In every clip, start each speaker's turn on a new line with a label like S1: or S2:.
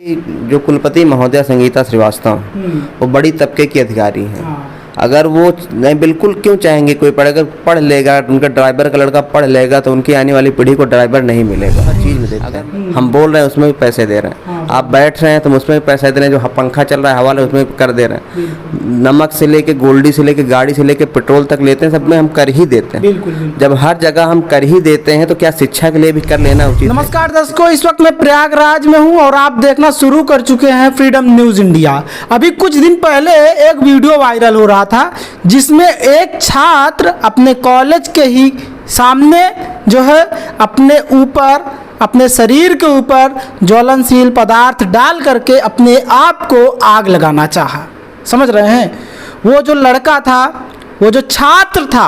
S1: जो कुलपति महोदया संगीता श्रीवास्तव वो बड़ी तबके की अधिकारी हैं। अगर वो नहीं बिल्कुल क्यों चाहेंगे कोई अगर पढ़ लेगा, उनका ड्राइवर का लड़का पढ़ लेगा तो उनकी आने वाली पीढ़ी को ड्राइवर नहीं मिलेगा। हर चीज़ में देते हैं। हम बोल रहे हैं उसमें भी पैसे दे रहे हैं, आप बैठ रहे हैं तो उसमें भी पैसे दे रहे हैं, जो पंखा चल रहा है हवा उसमें भी कर दे रहे हैं। नमक से लेके गोल्डी से लेके गाड़ी से लेके पेट्रोल तक लेते हैं, सब में हम कर ही देते हैं। जब हर जगह हम कर ही देते हैं तो क्या शिक्षा के लिए भी कर लेना उचित?
S2: नमस्कार दर्शकों, इस वक्त मैं प्रयागराज में हूं और आप देखना शुरू कर चुके हैं फ्रीडम न्यूज इंडिया। अभी कुछ दिन पहले एक वीडियो वायरल हो रहा था जिसमें एक छात्र अपने कॉलेज के ही सामने जो है अपने ऊपर, अपने शरीर के ऊपर ज्वलनशील पदार्थ डाल करके अपने आप को आग लगाना चाहा। समझ रहे हैं? वो जो लड़का था, वो जो छात्र था,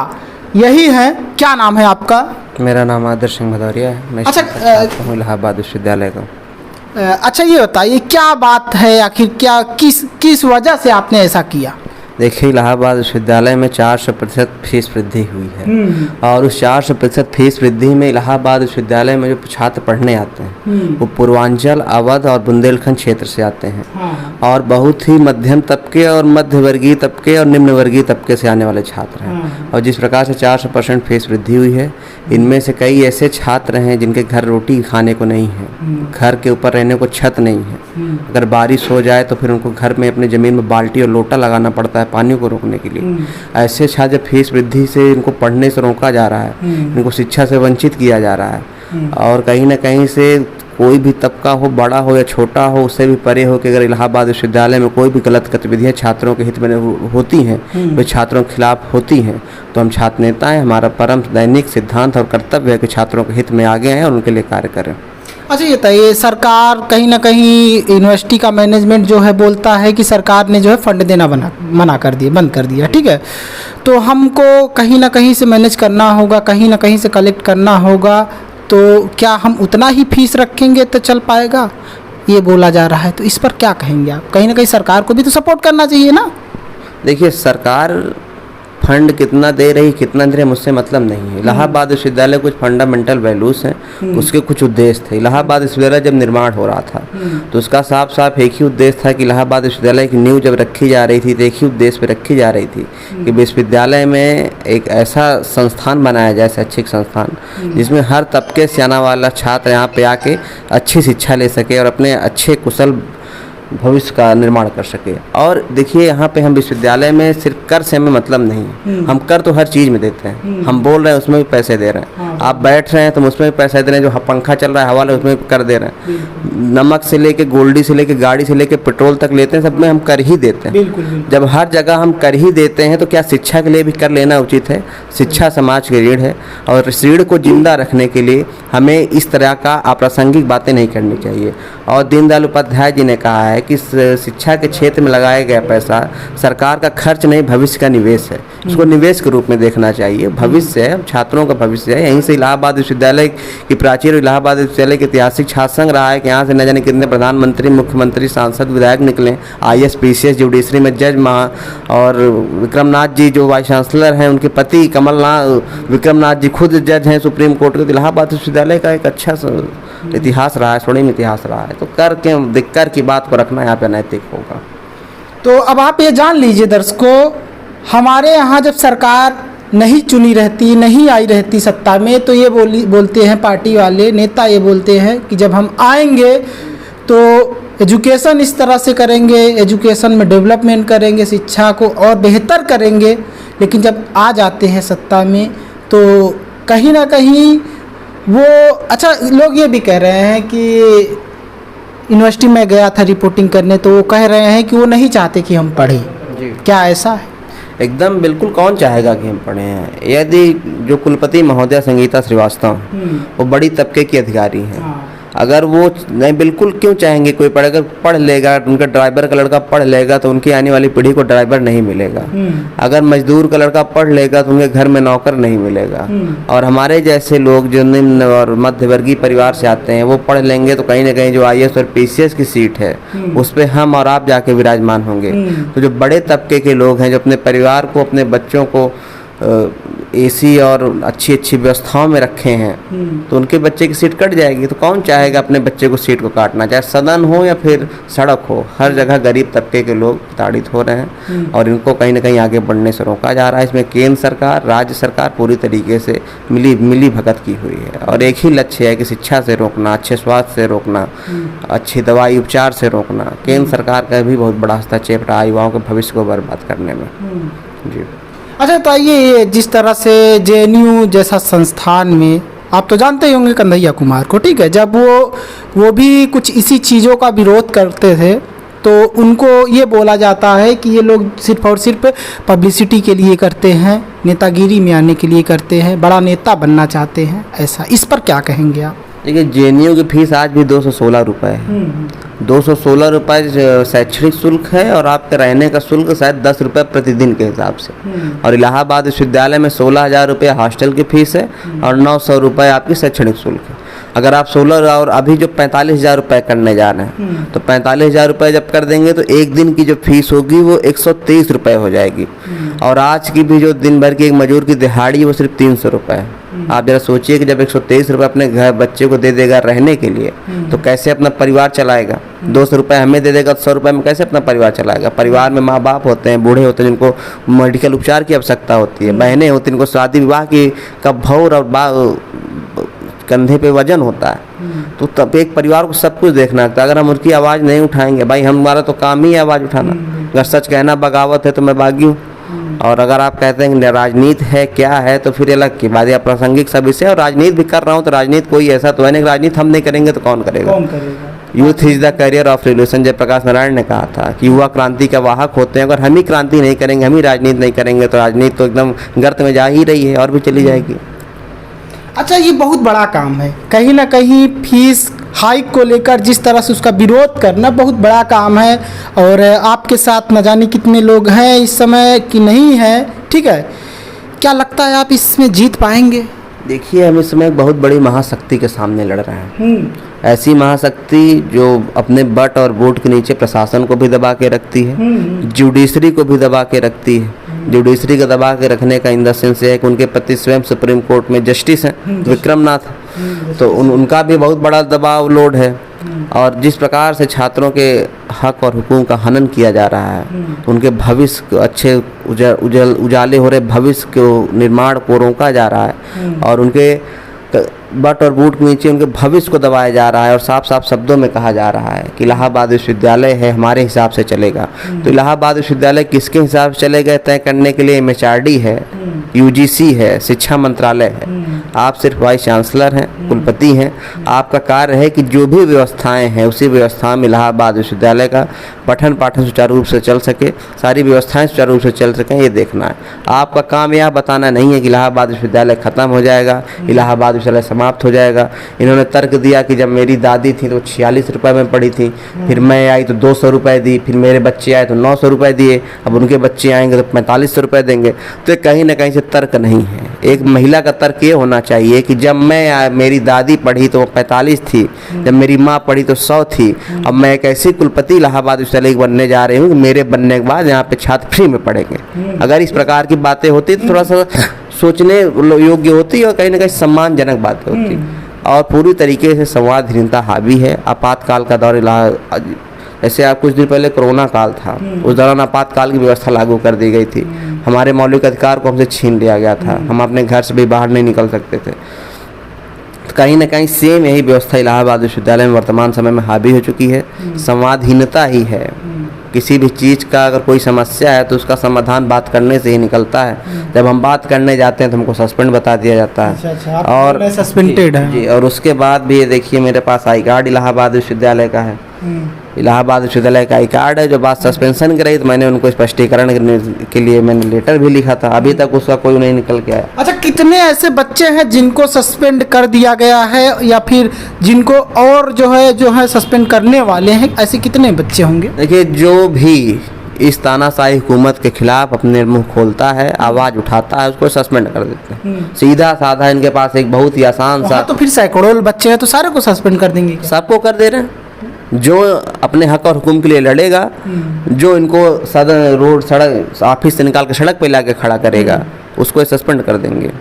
S2: यही है। क्या नाम है आपका?
S1: मेरा नाम आदर्श सिंह भदौरिया है। मैं इलाहाबाद विश्वविद्यालय का।
S2: अच्छा, ये बताइए क्या बात है, आखिर क्या किस वजह से आपने ऐसा किया?
S1: देखिए, इलाहाबाद विश्वविद्यालय में 400% फीस वृद्धि हुई है और उस 400% फीस वृद्धि में इलाहाबाद विश्वविद्यालय में जो छात्र पढ़ने आते हैं वो पूर्वांचल, अवध और बुंदेलखंड क्षेत्र से आते हैं और बहुत ही मध्यम तबके और मध्य वर्गीय तबके और निम्न वर्गीय तबके से आने वाले छात्र हैं। और जिस प्रकार से 400% फीस वृद्धि हुई है, इनमें से कई ऐसे छात्र हैं जिनके घर रोटी खाने को नहीं है, घर के ऊपर रहने को छत नहीं है। अगर बारिश हो जाए तो फिर उनको घर में अपनी ज़मीन में बाल्टी और लोटा लगाना पड़ता है पानी को रोकने के लिए। ऐसे छात्र फीस वृद्धि से इनको पढ़ने से रोका जा रहा है, इनको शिक्षा से वंचित किया जा रहा है और कहीं ना कहीं से कोई भी तबका हो, बड़ा हो या छोटा हो, उससे भी परे हो कि अगर इलाहाबाद विश्वविद्यालय में कोई भी गलत गतिविधियाँ छात्रों के हित में होती हैं, वे छात्रों के खिलाफ होती हैं, तो हम छात्र नेता हैं, हमारा परम दैनिक सिद्धांत और कर्तव्य है कि छात्रों के हित में आगे आएँ और उनके लिए कार्य करें।
S2: अच्छा, ये बताइए, सरकार कहीं ना कहीं यूनिवर्सिटी का मैनेजमेंट जो है बोलता है कि सरकार ने जो है फंड देना मना कर दिया, बंद कर दिया। ठीक है, तो हमको कहीं ना कहीं से मैनेज करना होगा, कहीं ना कहीं से कलेक्ट करना होगा, तो क्या हम उतना ही फीस रखेंगे तो चल पाएगा, ये बोला जा रहा है। तो इस पर क्या कहेंगे आप? कहीं ना कहीं सरकार को भी तो सपोर्ट करना चाहिए ना।
S1: देखिए, सरकार फंड कितना दे रही, कितना दे रही, मुझसे मतलब नहीं है। इलाहाबाद विश्वविद्यालय कुछ फंडामेंटल वैल्यूज हैं, उसके कुछ उद्देश्य थे। इलाहाबाद विश्वविद्यालय जब निर्माण हो रहा था तो उसका साफ साफ एक ही उद्देश्य था कि इलाहाबाद विश्वविद्यालय की नींव जब रखी जा रही थी तो एक ही उद्देश्य पे रखी जा रही थी कि विश्वविद्यालय में एक ऐसा संस्थान बनाया जाए, शैक्षिक संस्थान, जिसमें हर तबके से आने वाला छात्र यहाँ पे आके अच्छी शिक्षा ले सके और अपने अच्छे कुशल भविष्य का निर्माण कर सके। और देखिए, यहाँ पे हम विश्वविद्यालय में सिर्फ कर से हमें मतलब नहीं, हम कर तो हर चीज़ में देते हैं। हम बोल रहे हैं उसमें भी पैसे दे रहे हैं, आप बैठ रहे हैं तो उसमें भी पैसे दे रहे हैं, जो पंखा चल रहा है हवा उसमें भी कर दे रहे हैं। नमक से लेके गोल्डी से लेके गाड़ी से लेके पेट्रोल तक लेते हैं, सब में हम कर ही देते हैं। जब हर जगह हम कर ही देते हैं तो क्या शिक्षा के लिए भी कर लेना उचित है? शिक्षा समाज की रीढ़ है और इस रीढ़ को जिंदा रखने के लिए हमें इस तरह का अप्रासंगिक बातें नहीं करनी चाहिए। और दीनदयाल उपाध्याय जी ने कहा है कि शिक्षा के क्षेत्र में लगाया गया पैसा सरकार का खर्च नहीं, भविष्य का निवेश है। इसको निवेश के रूप में देखना चाहिए। भविष्य है, छात्रों का भविष्य है। यहीं से इलाहाबाद विश्वविद्यालय की प्राचीर इलाहाबाद विश्वविद्यालय के ऐतिहासिक छात्र संघ रहा है कि यहाँ से न जाने कितने प्रधानमंत्री, मुख्यमंत्री, सांसद, विधायक निकले, IAS, PCS, जुडिशरी में जज और विक्रमनाथ जी जो वाइस चांसलर हैं, उनके पति कमलनाथ विक्रमनाथ जी खुद जज हैं सुप्रीम कोर्ट के। तो इलाहाबाद विश्वविद्यालय का एक अच्छा इतिहास रहा है, स्वर्णिम इतिहास रहा है। तो कर की बात को रखना यहाँ पे नैतिक होगा।
S2: तो अब आप ये जान लीजिए दर्शकों, हमारे यहाँ जब सरकार नहीं चुनी रहती, नहीं आई रहती सत्ता में, तो ये बोलते हैं पार्टी वाले नेता, ये बोलते हैं कि जब हम आएंगे तो एजुकेशन इस तरह से करेंगे, एजुकेशन में डेवलपमेंट करेंगे, शिक्षा को और बेहतर करेंगे। लेकिन जब आ जाते हैं सत्ता में तो कहीं ना कहीं वो, अच्छा, लोग ये भी कह रहे हैं कि यूनिवर्सिटी में गया था रिपोर्टिंग करने, तो वो कह रहे हैं कि वो नहीं चाहते कि हम पढ़ें। क्या ऐसा है?
S1: एकदम बिल्कुल, कौन चाहेगा कि हम पढ़े हैं? यदि जो कुलपति महोदया संगीता श्रीवास्तव वो बड़ी तबके की अधिकारी हैं, अगर वो नहीं बिल्कुल क्यों चाहेंगे कोई अगर पढ़ लेगा, उनका ड्राइवर का लड़का पढ़ लेगा तो उनकी आने वाली पीढ़ी को ड्राइवर नहीं मिलेगा। अगर मजदूर का लड़का पढ़ लेगा तो उनके घर में नौकर नहीं मिलेगा। और हमारे जैसे लोग जो निम्न और मध्यवर्गीय परिवार से आते हैं वो पढ़ लेंगे तो कहीं ना कहीं जो IAS और PCS की सीट है उस पर हम और आप जाके विराजमान होंगे। तो जो बड़े तबके के लोग हैं, जो अपने परिवार को, अपने बच्चों को एसी और अच्छी अच्छी व्यवस्थाओं में रखे हैं तो उनके बच्चे की सीट कट जाएगी। तो कौन चाहेगा अपने बच्चे को सीट को काटना, चाहे सदन हो या फिर सड़क हो, हर जगह गरीब तबके के लोग प्रताड़ित हो रहे हैं और इनको कहीं ना कहीं आगे बढ़ने से रोका जा रहा है। इसमें केंद्र सरकार, राज्य सरकार पूरी तरीके से मिली भगत की हुई है और एक ही लक्ष्य है कि शिक्षा से रोकना, अच्छे स्वास्थ्य से रोकना, अच्छी दवाई उपचार से रोकना। केंद्र सरकार का भी बहुत बड़ा हस्तक्षेप रहा युवाओं के भविष्य को बर्बाद करने में। जी।
S2: अच्छा, तो ये जिस तरह से जेएनयू जैसा संस्थान में, आप तो जानते ही होंगे कन्हैया कुमार को, ठीक है, जब वो भी कुछ इसी चीज़ों का विरोध करते थे तो उनको ये बोला जाता है कि ये लोग सिर्फ और सिर्फ पब्लिसिटी के लिए करते हैं, नेतागिरी में आने के लिए करते हैं, बड़ा नेता बनना चाहते हैं, ऐसा। इस पर क्या कहेंगे आप?
S1: देखिए, जेएनयू की फीस आज भी 216 रुपये है। 216 रुपये शैक्षणिक शुल्क है और आपके रहने का शुल्क शायद 10 रुपये प्रतिदिन के हिसाब से। और इलाहाबाद विश्वविद्यालय में 16,000 रुपये हॉस्टल की फीस है और 900 रुपये आपकी शैक्षणिक शुल्क है। अगर आप 16 और अभी जो 45,000 रुपये करने जा रहे हैं तो 45,000 रुपये जब कर देंगे तो एक दिन की जो फीस होगी वो 123 रुपये हो जाएगी। और आज की भी जो दिन भर की एक मजदूर की दिहाड़ी वो सिर्फ 300 रुपये है। आप जरा सोचिए कि जब 123 रुपये अपने घर बच्चे को दे देगा रहने के लिए तो कैसे अपना परिवार चलाएगा। 200 रुपये हमें दे देगा तो 100 रुपये में कैसे अपना परिवार चलाएगा। परिवार में माँ बाप होते हैं, बूढ़े होते हैं जिनको मेडिकल उपचार की आवश्यकता होती है, बहनें होती हैं जिनको शादी विवाह की का भौर और कंधे पे वजन होता है। तो तब एक परिवार को सब कुछ देखना होता है। अगर हम उनकी आवाज़ नहीं उठाएंगे, भाई हमारा तो काम ही है आवाज़ उठाना। अगर सच कहना बगावत है तो मैं बागी हूँ। और अगर आप कहते हैं कि राजनीति है क्या है तो फिर अलग की बात है, प्रासंगिक सब विषय। और राजनीति भी कर रहा हूँ तो राजनीति कोई ऐसा तो है नहीं, राजनीति हम नहीं करेंगे तो कौन करेगा। Youth is the career of revolution, Jayaprakash Narayan ने कहा था कि युवा क्रांति का वाहक होते हैं। अगर हम ही क्रांति नहीं करेंगे, हम ही राजनीति नहीं करेंगे तो राजनीति तो एकदम गर्त में जा ही रही है और भी चली जाएगी।
S2: अच्छा, ये बहुत बड़ा काम है, कहीं ना कहीं फीस हाइक को लेकर जिस तरह से उसका विरोध करना बहुत बड़ा काम है। और आपके साथ न जाने कितने लोग हैं इस समय कि नहीं है, ठीक है, क्या लगता है आप इसमें जीत पाएंगे?
S1: देखिए, हम इस समय एक बहुत बड़ी महाशक्ति के सामने लड़ रहे हैं। ऐसी महाशक्ति जो अपने बट और वोट के नीचे प्रशासन को भी दबा के रखती है, जुडिशरी को भी दबा के रखती है। जुडिशरी को दबा के रखने का इन द सेंस है कि उनके पति स्वयं सुप्रीम कोर्ट में जस्टिस हैं विक्रमनाथ, तो उनका भी बहुत बड़ा दबाव लोड है। और जिस प्रकार से छात्रों के हक और हुकूक का हनन किया जा रहा है, उनके भविष्य को अच्छे उजाले हो रहे भविष्य के निर्माण को रोका जा रहा है और उनके बट और बूट के नीचे उनके भविष्य को दबाया जा रहा है। और साफ साफ शब्दों में कहा जा रहा है कि इलाहाबाद विश्वविद्यालय है हमारे हिसाब से चलेगा। तो इलाहाबाद विश्वविद्यालय किसके हिसाब से चलेगा तय करने के लिए MHRD है, UGC है, शिक्षा मंत्रालय है। आप सिर्फ वाइस चांसलर हैं, कुलपति हैं। आपका कार्य है कि जो भी व्यवस्थाएं हैं उसी व्यवस्था में इलाहाबाद विश्वविद्यालय का पठन पाठन सुचारू रूप से चल सके, सारी व्यवस्थाएं सुचारू रूप से चल सकें, ये देखना है। आपका काम यह बताना नहीं है कि इलाहाबाद विश्वविद्यालय ख़त्म हो जाएगा, इलाहाबाद विश्वविद्यालय समाप्त हो जाएगा। इन्होंने तर्क दिया कि जब मेरी दादी थी तो 46 रुपये में पढ़ी थी, फिर मैं आई तो 200 रुपये दी, फिर मेरे बच्चे आए तो 900 रुपये दिए, अब उनके बच्चे आएंगे तो 4500 रुपये देंगे। तो कहीं ना कहीं से तर्क नहीं है। एक महिला का तर्क ये होना चाहिए कि जब मेरी दादी पढ़ी तो 45 थी, जब मेरी माँ पढ़ी तो 100 थी, अब मैं एक ऐसी कुलपति इलाहाबाद विश्वविद्यालय बनने जा रही हूँ कि मेरे बनने के बाद यहाँ पे छात्र फ्री में पढ़ेंगे। अगर इस प्रकार की बातें होती तो थोड़ा सा सोचने योग्य होती और कहीं ना कहीं सम्मानजनक बातें होती। और पूरी तरीके से संवादहीनता हावी है। आपातकाल का दौर ऐसे आप कुछ दिन पहले कोरोना काल था, उस दौरान आपातकाल की व्यवस्था लागू कर दी गई थी। हमारे मौलिक अधिकार को हमसे छीन लिया गया था, हम अपने घर से भी बाहर नहीं निकल सकते थे। तो कहीं ना कहीं सेम यही व्यवस्था इलाहाबाद विश्वविद्यालय में वर्तमान समय में हावी हो चुकी है। संवादहीनता ही है। किसी भी चीज़ का अगर कोई समस्या है तो उसका समाधान बात करने से ही निकलता है। जब हम बात करने जाते हैं तो हमको सस्पेंड बता दिया जाता है।
S2: अच्छा,
S1: और
S2: सस्पेंडेड है
S1: जी। और उसके बाद भी ये देखिए, मेरे पास आई कार्ड इलाहाबाद विश्वविद्यालय का है। इलाहाबाद विश्वविद्यालय का आई कार्ड है। जो बात सस्पेंशन की रही तो मैंने उनको स्पष्टीकरण के लिए मैंने लेटर भी लिखा था, अभी तक उसका कोई नहीं निकल के आया।
S2: अच्छा, कितने ऐसे बच्चे हैं जिनको सस्पेंड कर दिया गया है या फिर जिनको और जो है सस्पेंड करने वाले हैं, ऐसे कितने बच्चे होंगे?
S1: देखिए, जो भी इस तानाशाही हुकूमत के खिलाफ अपने मुंह खोलता है, आवाज़ उठाता है, उसको सस्पेंड कर देते हैं। सीधा साधा इनके पास एक बहुत ही आसान सा।
S2: तो फिर सैकड़ों बच्चे हैं तो सारे को सस्पेंड कर देंगे?
S1: सबको कर दे रहे हैं। जो अपने हक और हुक्म के लिए लड़ेगा, जो इनको सदन रोड सड़क ऑफिस से निकाल के सड़क पे लाके खड़ा करेगा, उसको सस्पेंड कर देंगे।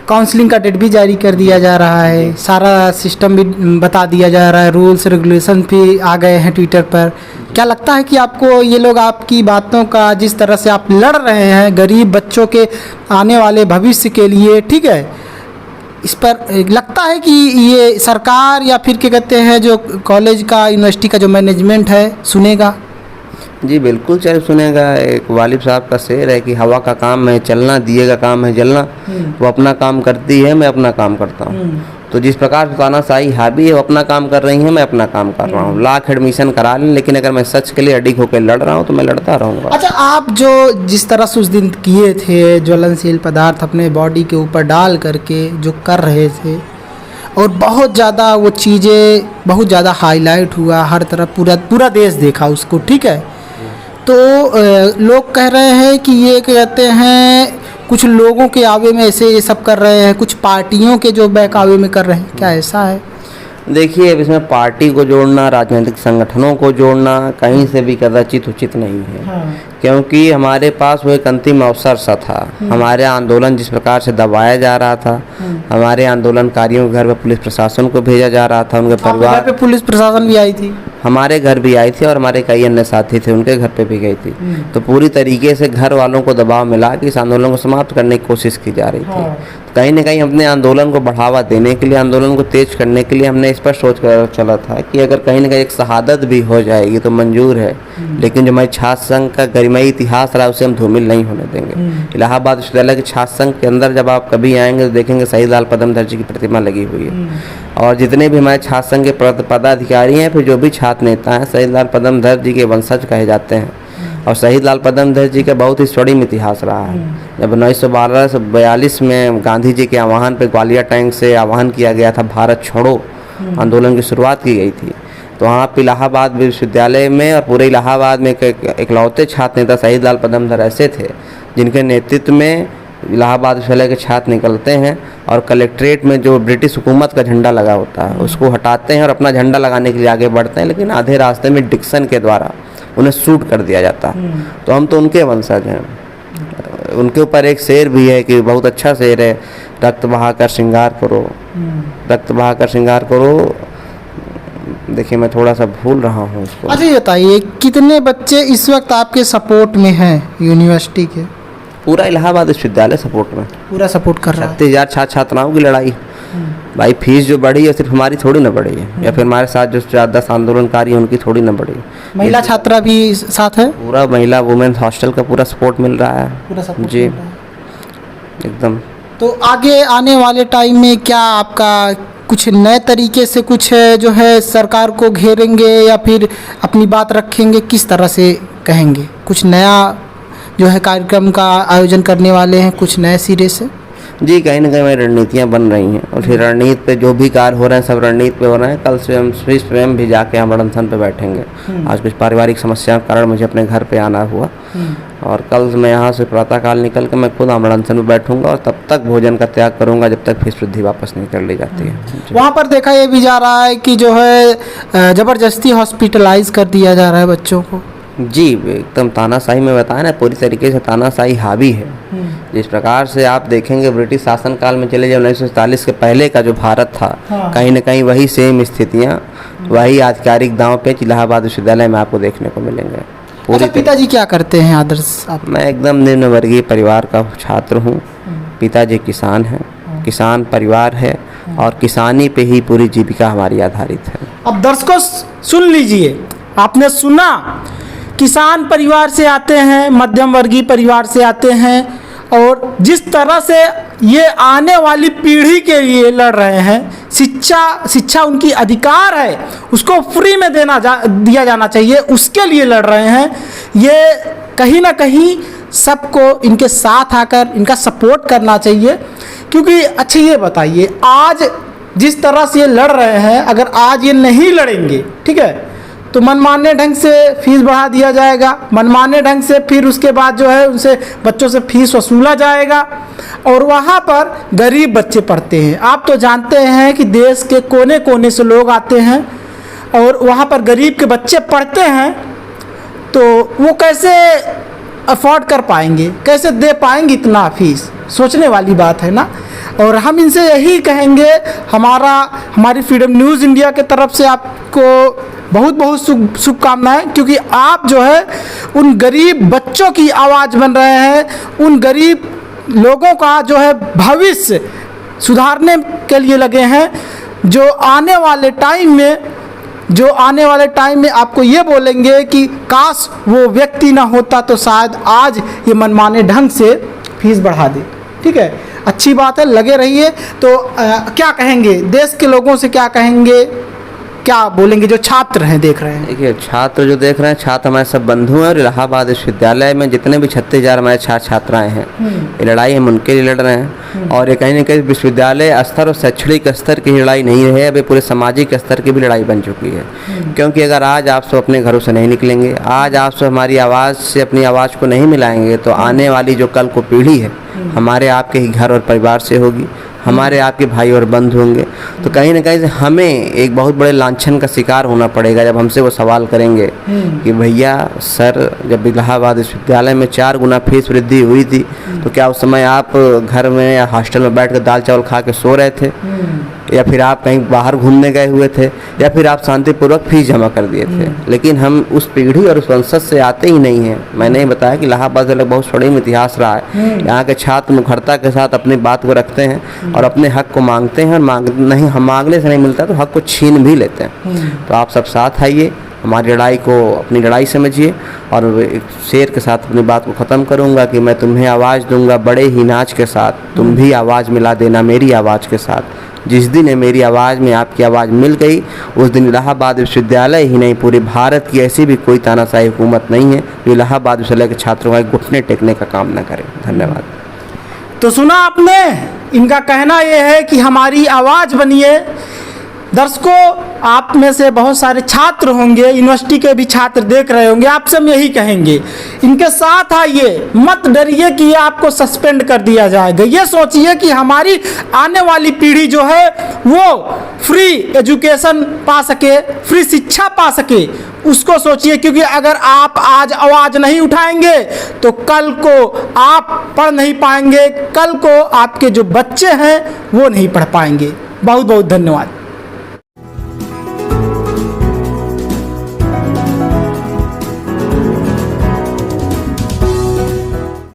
S2: काउंसलिंग का डेट भी जारी कर दिया जा रहा है, सारा सिस्टम भी बता दिया जा रहा है, रूल्स रेगुलेशन भी आ गए हैं ट्विटर पर। क्या लगता है कि आपको ये लोग आपकी बातों का, जिस तरह से आप लड़ रहे हैं गरीब बच्चों के आने वाले भविष्य के लिए, ठीक है, इस पर लगता है कि ये सरकार या फिर क्या कहते हैं जो कॉलेज का, यूनिवर्सिटी का जो मैनेजमेंट है, सुनेगा?
S1: जी बिल्कुल चल सुनेगा। एक वालिद साहब का शेर है कि हवा का काम है चलना, दिए का काम है जलना। वो अपना काम करती है, मैं अपना काम करता हूँ। तो जिस प्रकार से तानाशाही हावी है वो अपना काम कर रही है, मैं अपना काम कर रहा हूँ। लाख एडमिशन करा लें, लेकिन अगर मैं सच के लिए अडिग होकर लड़ रहा हूँ तो मैं लड़ता रहूँगा।
S2: अच्छा, आप जो जिस तरह से उस दिन किए थे, ज्वलनशील पदार्थ अपने बॉडी के ऊपर डाल करके जो कर रहे थे, और बहुत ज़्यादा वो चीज़ें बहुत ज़्यादा हाईलाइट हुआ, हर तरफ पूरा देश देखा उसको, ठीक है। तो लोग कह रहे हैं कि ये कहते हैं कुछ लोगों के आवे में ऐसे ये सब कर रहे हैं, कुछ पार्टियों के जो बहकावे में कर रहे हैं, क्या ऐसा है?
S1: देखिए, अब इसमें पार्टी को जोड़ना, राजनीतिक संगठनों को जोड़ना कहीं से भी कदाचित उचित नहीं है। हाँ। क्योंकि हमारे पास वो एक अंतिम अवसर सा था। हमारे आंदोलन जिस प्रकार से दबाया जा रहा था, हमारे आंदोलनकारियों के घर पे पुलिस प्रशासन को भेजा जा रहा था, उनके परिवार पे
S2: पुलिस प्रशासन भी आई थी,
S1: हमारे घर भी आई थी और हमारे कई अन्य साथी थे, उनके घर पे भी गई थी। तो पूरी तरीके से घर वालों को दबाव मिला कि इस आंदोलन को समाप्त करने की कोशिश की जा रही थी। कहीं न कहीं अपने आंदोलन को बढ़ावा देने के लिए, आंदोलन को तेज करने के लिए हमने इस पर सोच कर चला था कि अगर कहीं न कहीं एक शहादत भी हो जाएगी तो मंजूर है, लेकिन जो हमारी छात्र संघ का गरिमाई इतिहास रहा उसे हम धूमिल नहीं होने देंगे। इलाहाबाद विश्वविद्यालय के छात्र संघ के अंदर जब आप कभी आएंगे तो देखेंगे शहीद लाल पदमदर जी की प्रतिमा लगी हुई है, और जितने भी हमारे छात्र संघ के पदाधिकारी हैं, फिर जो भी छात्र नेता हैं, शहीद लाल पदमदर जी के वंशज कहे जाते हैं। और शहीद लाल पदमदर जी का बहुत ही स्वर्णिम इतिहास रहा है। जब 1942 में गांधी जी के आह्वान पर ग्वालियर टैंक से आह्वान किया गया था, भारत छोड़ो आंदोलन की शुरुआत की गई थी, तो वहाँ इलाहाबाद विश्वविद्यालय में और पूरे इलाहाबाद में इकलौते छात्र नेता शहीद लाल पदमदर ऐसे थे जिनके नेतृत्व में इलाहाबाद विश्वविद्यालय के छात्र निकलते हैं और कलेक्ट्रेट में जो ब्रिटिश हुकूमत का झंडा लगा होता है उसको हटाते हैं और अपना झंडा लगाने के लिए आगे बढ़ते हैं, लेकिन आधे रास्ते में डिक्सन के द्वारा उन्हें शूट कर दिया जाता है। तो हम तो उनके वंशज हैं। उनके ऊपर एक शेर भी है कि बहुत अच्छा शेर है, रक्त बहाकर श्रृंगार करो, रक्त बहाकर श्रृंगार करो। देखिए, मैं थोड़ा सा भूल रहा हूँ उसको।
S2: अच्छा, ये बताइए कितने बच्चे इस वक्त आपके सपोर्ट में हैं यूनिवर्सिटी के?
S1: पूरा इलाहाबाद विश्वविद्यालय सपोर्ट में, पूरा
S2: सपोर्ट कर रहा है।
S1: 36,000 छात्र छात्राओं की लड़ाई। भाई फीस जो बढ़ी है सिर्फ हमारी थोड़ी ना बढ़ी है, या फिर हमारे साथ जो 10 आंदोलनकारी हैं उनकी थोड़ी ना बढ़ी है।
S2: महिला छात्रा भी साथ है,
S1: पूरा महिला वुमेन्स हॉस्टल का पूरा सपोर्ट मिल रहा है,
S2: पूरा सपोर्ट
S1: जी एकदम।
S2: तो आगे आने वाले टाइम में क्या आपका कुछ नए तरीके से कुछ जो है सरकार को घेरेंगे या फिर अपनी बात रखेंगे, किस तरह से कहेंगे? कुछ नया जो है कार्यक्रम का आयोजन करने वाले हैं, कुछ नए सिरे से?
S1: जी, कहीं ना कहीं हमारी रणनीतियाँ बन रही हैं और फिर रणनीति पे जो भी कार्य हो रहे हैं सब रणनीति पे हो रहे हैं। कल से हम स्वयं भी जाके हम अनशन पे बैठेंगे। आज कुछ पारिवारिक समस्याओं के कारण मुझे अपने घर पे आना हुआ, और कल मैं यहाँ से प्रातःकाल निकल के मैं खुद अनशन पे बैठूंगा और तब तक भोजन का त्याग करूंगा जब तक फीस वृद्धि वापस नहीं कर ली जाती है।
S2: वहाँ पर देखा ये भी जा रहा है कि जो है ज़बरदस्ती हॉस्पिटलाइज कर दिया जा रहा है बच्चों को।
S1: जी, एकदम तानाशाही में बताया ना, पूरी तरीके से तानाशाही हावी है। जिस प्रकार से आप देखेंगे ब्रिटिश शासनकाल में चले जाए 1947 के पहले का जो भारत था, कहीं न कहीं वही सेम स्थितियाँ, वही आधिकारिक दांव पे इलाहाबाद विश्वविद्यालय में आपको देखने को मिलेंगे।
S2: अच्छा, पिताजी क्या करते हैं आदर्श आप?
S1: मैं एकदम निम्न वर्गीय परिवार का छात्र हूँ। पिताजी किसान हैं, किसान परिवार है और किसानी पे ही पूरी जीविका हमारी आधारित है।
S2: अब दर्शकों सुन लीजिए, आपने सुना, किसान परिवार से आते हैं, मध्यम वर्गीय परिवार से आते हैं, और जिस तरह से ये आने वाली पीढ़ी के लिए लड़ रहे हैं, शिक्षा उनकी अधिकार है, उसको फ्री में दिया जाना चाहिए, उसके लिए लड़ रहे हैं। ये कहीं ना कहीं सबको इनके साथ आकर इनका सपोर्ट करना चाहिए, क्योंकि अच्छा ये बताइए, आज जिस तरह से ये लड़ रहे हैं, अगर आज ये नहीं लड़ेंगे, ठीक है, तो मनमाने ढंग से फीस बढ़ा दिया जाएगा, मनमाने ढंग से फिर उसके बाद जो है उनसे बच्चों से फीस वसूला जाएगा, और वहाँ पर गरीब बच्चे पढ़ते हैं। आप तो जानते हैं कि देश के कोने कोने से लोग आते हैं और वहाँ पर गरीब के बच्चे पढ़ते हैं, तो वो कैसे अफोर्ड कर पाएंगे, कैसे दे पाएंगे इतना फीस, सोचने वाली बात है ना। और हम इनसे यही कहेंगे, हमारी फ्रीडम न्यूज़ इंडिया के तरफ से आपको बहुत बहुत शुभकामनाएं, क्योंकि आप जो है उन गरीब बच्चों की आवाज़ बन रहे हैं, उन गरीब लोगों का जो है भविष्य सुधारने के लिए लगे हैं, जो आने वाले टाइम में आपको ये बोलेंगे कि काश वो व्यक्ति ना होता तो शायद आज ये मनमाने ढंग से फीस बढ़ा दे। ठीक है, अच्छी बात है, लगे रहिए। तो क्या कहेंगे देश के लोगों से, क्या कहेंगे, क्या बोलेंगे जो छात्र हैं, देख रहे हैं?
S1: देखिए, छात्र जो देख रहे हैं, छात्र हमारे सब बंधु हैं, और इलाहाबाद विश्वविद्यालय में जितने भी 36,000 हमारे छात्र छात्राएँ हैं, ये लड़ाई हम उनके लिए लड़ रहे हैं। और ये कहीं ना कहीं विश्वविद्यालय स्तर और शैक्षणिक स्तर की लड़ाई नहीं है, अभी पूरे सामाजिक स्तर की भी लड़ाई बन चुकी है। क्योंकि अगर आज आप सब अपने घरों से नहीं निकलेंगे, आज आप सब हमारी आवाज़ से अपनी आवाज़ को नहीं मिलाएंगे, तो आने वाली जो कल को पीढ़ी है हमारे आपके ही घर और परिवार से होगी, हमारे आपके भाई और बंधु होंगे। तो कहीं ना कहीं से हमें एक बहुत बड़े लांछन का शिकार होना पड़ेगा जब हमसे वो सवाल करेंगे कि भैया सर, जब इलाहाबाद विश्वविद्यालय में 4 गुना फीस वृद्धि हुई थी तो क्या उस समय आप घर में या हॉस्टल में बैठ कर दाल चावल खा के सो रहे थे, या फिर आप कहीं बाहर घूमने गए हुए थे, या फिर आप शांतिपूर्वक फीस जमा कर दिए थे? लेकिन हम उस पीढ़ी और उस वंशज से आते ही नहीं हैं। मैंने बताया कि इलाहाबाद जिले का बहुत स्वर्णिम इतिहास रहा है। यहाँ के छात्र मुखरता के साथ अपनी बात को रखते हैं और अपने हक को मांगते हैं, और मांगने से नहीं मिलता तो हक को छीन भी लेते हैं। तो आप सब साथ आइए, हमारी लड़ाई को अपनी लड़ाई समझिए। और एक शेर के साथ अपनी बात को ख़त्म करूँगा कि मैं तुम्हें आवाज़ दूंगा बड़े ही नाच के साथ, तुम भी आवाज़ मिला देना मेरी आवाज़ के साथ। जिस दिन मेरी आवाज़ में आपकी आवाज़ मिल गई, उस दिन इलाहाबाद विश्वविद्यालय ही नहीं, पूरे भारत की ऐसी भी कोई तानाशाही हुकूमत नहीं है जो इलाहाबाद विश्वविद्यालय के छात्रों का घुटने टेकने का काम न करे। धन्यवाद।
S2: तो सुना आपने, इनका कहना यह है कि हमारी आवाज़ बनिए। दर्शकों, आप में से बहुत सारे छात्र होंगे, यूनिवर्सिटी के भी छात्र देख रहे होंगे, आपसे हम यही कहेंगे, इनके साथ आइए, मत डरिए कि ये आपको सस्पेंड कर दिया जाएगा। ये सोचिए कि हमारी आने वाली पीढ़ी जो है वो फ्री एजुकेशन पा सके, फ्री शिक्षा पा सके, उसको सोचिए। क्योंकि अगर आप आज आवाज़ नहीं उठाएंगे तो कल को आप पढ़ नहीं पाएंगे, कल को आपके जो बच्चे हैं वो नहीं पढ़ पाएंगे। बहुत बहुत धन्यवाद।